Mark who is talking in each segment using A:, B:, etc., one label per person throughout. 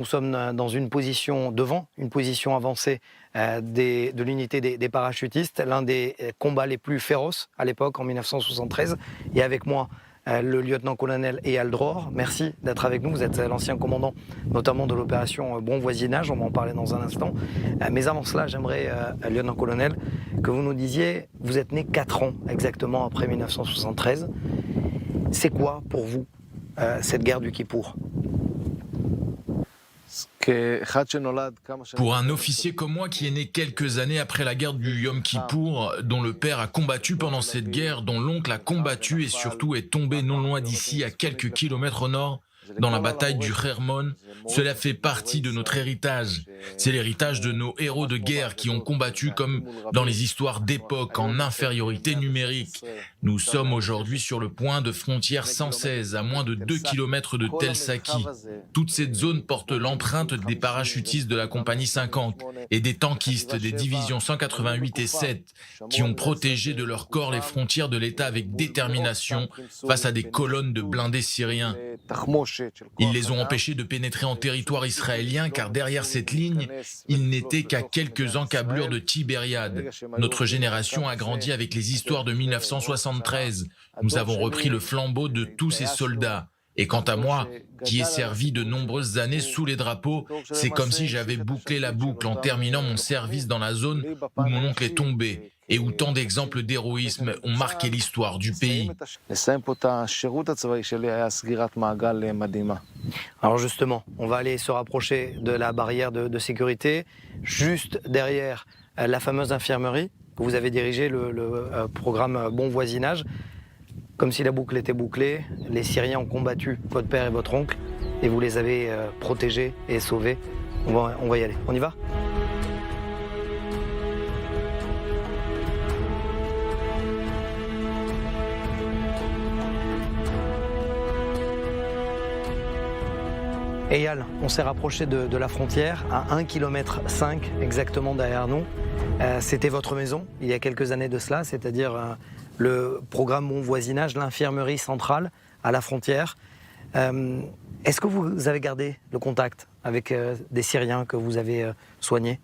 A: Nous sommes dans une position devant, une position avancée de l'unité des parachutistes, l'un des combats les plus féroces à l'époque, en 1973. Et avec moi, le lieutenant-colonel Eyal Dror. Merci d'être avec nous. Vous êtes l'ancien commandant, notamment de l'opération Bon Voisinage. On va en parler dans un instant. Mais avant cela, j'aimerais, lieutenant-colonel, que vous nous disiez, vous êtes né 4 ans exactement après 1973. C'est quoi pour vous cette guerre du Kippour ?
B: Pour un officier comme moi qui est né quelques années après la guerre du Yom Kippour, dont le père a combattu pendant cette guerre, dont l'oncle a combattu et surtout est tombé non loin d'ici à quelques kilomètres au nord, dans la bataille du Hermon, cela fait partie de notre héritage. C'est l'héritage de nos héros de guerre qui ont combattu comme dans les histoires d'époque en infériorité numérique. Nous sommes aujourd'hui sur le point de frontière 116, à moins de 2 kilomètres de Tel Saki. Toute cette zone porte l'empreinte des parachutistes de la compagnie 50 et des tankistes des divisions 188 et 7 qui ont protégé de leur corps les frontières de l'État avec détermination face à des colonnes de blindés syriens. Ils les ont empêchés de pénétrer en territoire israélien car derrière cette ligne, il n'était qu'à quelques encablures de Tibériade. Notre génération a grandi avec les histoires de 1973. Nous avons repris le flambeau de tous ces soldats. Et quant à moi, qui ai servi de nombreuses années sous les drapeaux, c'est comme si j'avais bouclé la boucle en terminant mon service dans la zone où mon oncle est tombé et où tant d'exemples d'héroïsme ont marqué l'histoire du pays.
A: Alors justement, on va aller se rapprocher de la barrière de sécurité, juste derrière la fameuse infirmerie que vous avez dirigée, le programme Bon Voisinage. Comme si la boucle était bouclée, les Syriens ont combattu votre père et votre oncle et vous les avez protégés et sauvés. On va y aller. On y va ? Eyal, on s'est rapproché de la frontière, à 1,5 km exactement derrière nous. C'était votre maison, il y a quelques années de cela, c'est-à-dire le programme Bon Voisinage, l'infirmerie centrale à la frontière. Est-ce que vous avez gardé le contact avec des Syriens que vous avez soignés ?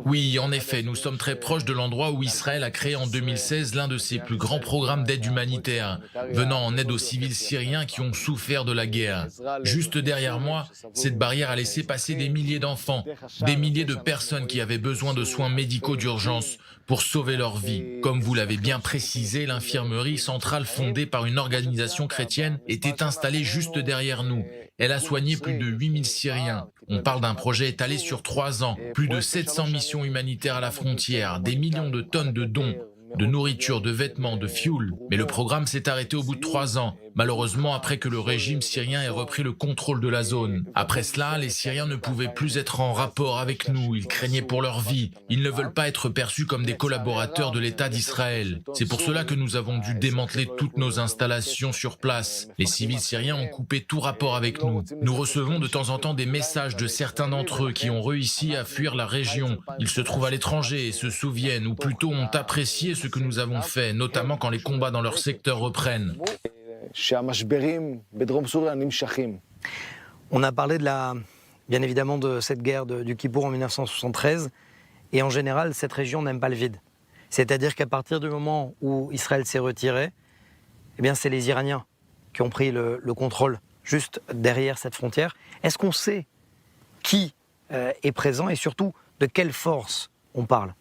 B: Oui, en effet, nous sommes très proches de l'endroit où Israël a créé en 2016 l'un de ses plus grands programmes d'aide humanitaire, venant en aide aux civils syriens qui ont souffert de la guerre. Juste derrière moi, cette barrière a laissé passer des milliers d'enfants, des milliers de personnes qui avaient besoin de soins médicaux d'urgence pour sauver leur vie. Comme vous l'avez bien précisé, l'infirmerie centrale fondée par une organisation chrétienne était installée juste derrière nous. Elle a soigné plus de 8000 Syriens. On parle d'un projet étalé sur 3 ans, plus de 700 missions humanitaires à la frontière, des millions de tonnes de dons, de nourriture, de vêtements, de fuel. Mais le programme s'est arrêté au bout de 3 ans, malheureusement après que le régime syrien ait repris le contrôle de la zone. Après cela, les Syriens ne pouvaient plus être en rapport avec nous, ils craignaient pour leur vie. Ils ne veulent pas être perçus comme des collaborateurs de l'État d'Israël. C'est pour cela que nous avons dû démanteler toutes nos installations sur place. Les civils syriens ont coupé tout rapport avec nous. Nous recevons de temps en temps des messages de certains d'entre eux qui ont réussi à fuir la région. Ils se trouvent à l'étranger et se souviennent, ou plutôt ont apprécié ce que nous avons fait, notamment quand les combats dans leur secteur reprennent.
A: On a parlé bien évidemment de cette guerre du Kippour en 1973, et en général, cette région n'aime pas le vide. C'est-à-dire qu'à partir du moment où Israël s'est retiré, eh bien, c'est les Iraniens qui ont pris le contrôle juste derrière cette frontière. Est-ce qu'on sait qui est présent et surtout de quelle force on parle ?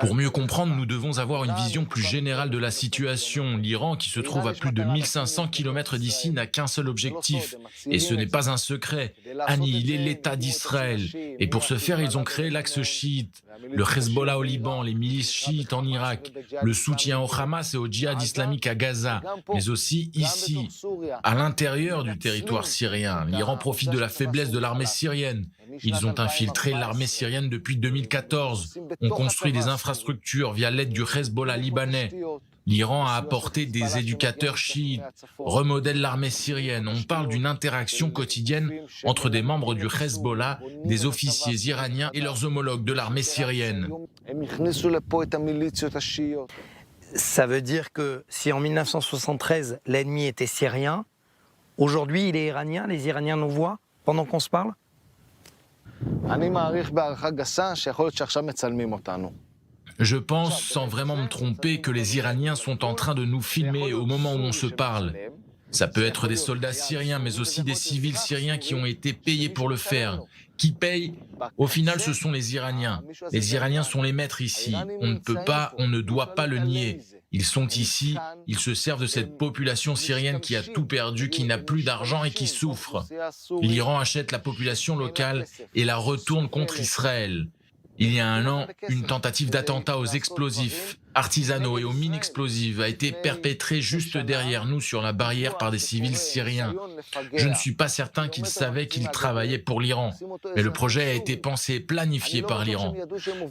B: Pour mieux comprendre, nous devons avoir une vision plus générale de la situation. L'Iran, qui se trouve à plus de 1500 km d'ici, n'a qu'un seul objectif. Et ce n'est pas un secret, annihiler l'État d'Israël. Et pour ce faire, ils ont créé l'axe chiite, le Hezbollah au Liban, les milices chiites en Irak, le soutien au Hamas et au djihad islamique à Gaza, mais aussi ici, à l'intérieur du territoire syrien. L'Iran profite de la faiblesse de l'armée syrienne. Ils ont infiltré l'armée syrienne depuis 2014, ont construit des infrastructures via l'aide du Hezbollah libanais. L'Iran a apporté des éducateurs chiites, remodèle l'armée syrienne. On parle d'une interaction quotidienne entre des membres du Hezbollah, des officiers iraniens et leurs homologues de l'armée syrienne.
A: Ça veut dire que si en 1973, l'ennemi était syrien, Aujourd'hui, il est iranien, les Iraniens nous voient pendant qu'on se parle?
C: אני מעריך בהערכה גסה שיכול להיות שעכשיו מצלמים אותנו.
B: Je pense, sans vraiment me tromper, que les Iraniens sont en train de nous filmer au moment où on se parle. Ça peut être des soldats syriens, mais aussi des civils syriens qui ont été payés pour le faire. Qui payent? Au final, ce sont les Iraniens. Les Iraniens sont les maîtres ici. On ne peut pas, on ne doit pas le nier. Ils sont ici, ils se servent de cette population syrienne qui a tout perdu, qui n'a plus d'argent et qui souffre. L'Iran achète la population locale et la retourne contre Israël. Il y a un an, une tentative d'attentat aux explosifs artisanaux et aux mines explosives a été perpétrée juste derrière nous sur la barrière par des civils syriens. Je ne suis pas certain qu'ils savaient qu'ils travaillaient pour l'Iran, mais le projet a été pensé et planifié par l'Iran.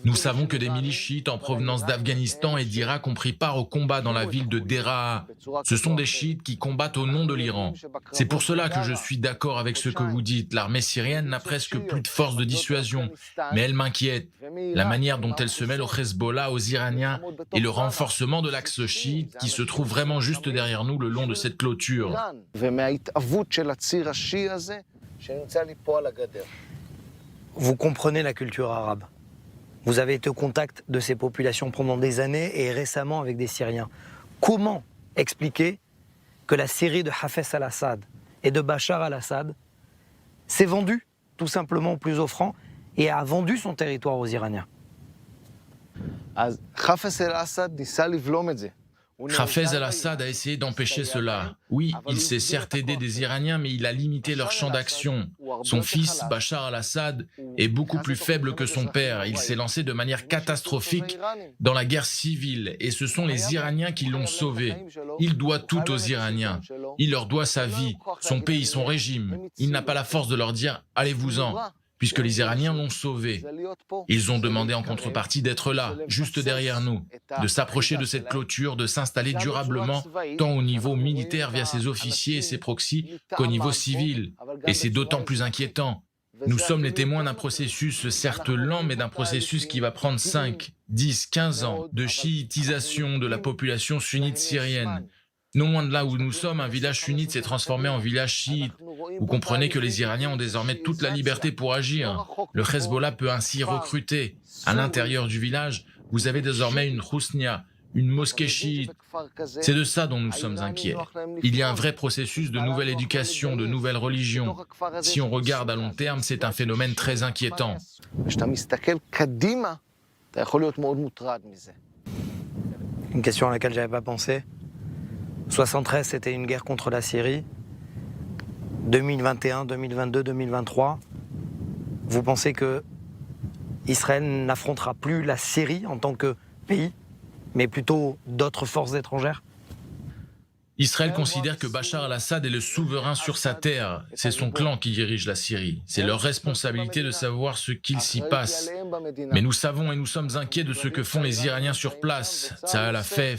B: Nous savons que des milices chiites en provenance d'Afghanistan et d'Irak ont pris part au combat dans la ville de Deraa. Ce sont des chiites qui combattent au nom de l'Iran. C'est pour cela que je suis d'accord avec ce que vous dites. L'armée syrienne n'a presque plus de force de dissuasion, mais elle m'inquiète. La manière dont elle se mêle au Hezbollah, aux Iraniens, et le renforcement de l'axe chiite qui se trouve vraiment juste derrière nous le long de cette clôture.
A: Vous comprenez la culture arabe. Vous avez été au contact de ces populations pendant des années et récemment avec des Syriens. Comment expliquer que la Syrie de Hafez al-Assad et de Bachar al-Assad s'est vendue tout simplement au plus offrant et a vendu son territoire aux Iraniens?
B: Hafez al-Assad a essayé d'empêcher cela. Oui, il s'est certes aidé des Iraniens, mais il a limité leur champ d'action. Son fils, Bachar al-Assad, est beaucoup plus faible que son père. Il s'est lancé de manière catastrophique dans la guerre civile, et ce sont les Iraniens qui l'ont sauvé. Il doit tout aux Iraniens. Il leur doit sa vie, son pays, son régime. Il n'a pas la force de leur dire « allez-vous-en ». Puisque les Iraniens l'ont sauvé. Ils ont demandé en contrepartie d'être là, juste derrière nous, de s'approcher de cette clôture, de s'installer durablement, tant au niveau militaire via ses officiers et ses proxys, qu'au niveau civil. Et c'est d'autant plus inquiétant. Nous sommes les témoins d'un processus certes lent, mais d'un processus qui va prendre 5, 10, 15 ans de chiitisation de la population sunnite syrienne. Non loin de là où nous sommes, un village sunnite s'est transformé en village chiite. Vous comprenez que les Iraniens ont désormais toute la liberté pour agir. Le Hezbollah peut ainsi recruter. À l'intérieur du village, vous avez désormais une khousnia, une mosquée chiite. C'est de ça dont nous sommes inquiets. Il y a un vrai processus de nouvelle éducation, de nouvelle religion. Si on regarde à long terme, c'est un phénomène très inquiétant.
A: Une question à laquelle je n'avais pas pensé. 73, c'était une guerre contre la Syrie. 2021, 2022, 2023, vous pensez que Israël n'affrontera plus la Syrie en tant que pays, mais plutôt d'autres forces étrangères?
B: Israël considère que Bachar al-Assad est le souverain sur sa terre. C'est son clan qui dirige la Syrie. C'est leur responsabilité de savoir ce qu'il s'y passe. Mais nous savons et nous sommes inquiets de ce que font les Iraniens sur place. Tsahal a fait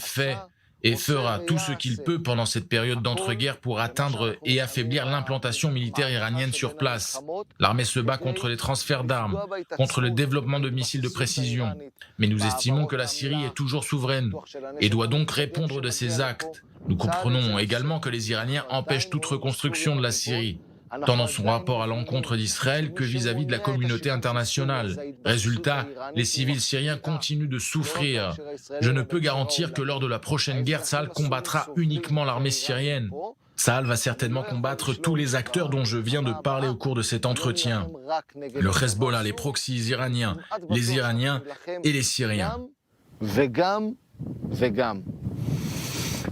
B: et fera tout ce qu'il peut pendant cette période d'entre-guerres pour atteindre et affaiblir l'implantation militaire iranienne sur place. L'armée se bat contre les transferts d'armes, contre le développement de missiles de précision. Mais nous estimons que la Syrie est toujours souveraine et doit donc répondre de ses actes. Nous comprenons également que les Iraniens empêchent toute reconstruction de la Syrie, tant dans son rapport à l'encontre d'Israël que vis-à-vis de la communauté internationale. Résultat, les civils syriens continuent de souffrir. Je ne peux garantir que lors de la prochaine guerre, Tsahal combattra uniquement l'armée syrienne. Tsahal va certainement combattre tous les acteurs dont je viens de parler au cours de cet entretien. Le Hezbollah, les proxys iraniens, les Iraniens et les Syriens.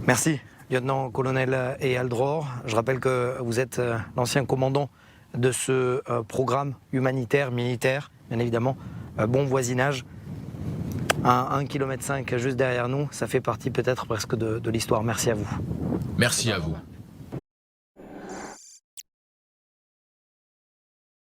A: Merci, lieutenant-colonel Eyal Dror. Je rappelle que vous êtes l'ancien commandant de ce programme humanitaire, militaire, bien évidemment, bon voisinage. À 1,5 km juste derrière nous, ça fait partie peut-être presque de l'histoire. Merci à vous.
B: Merci à vous.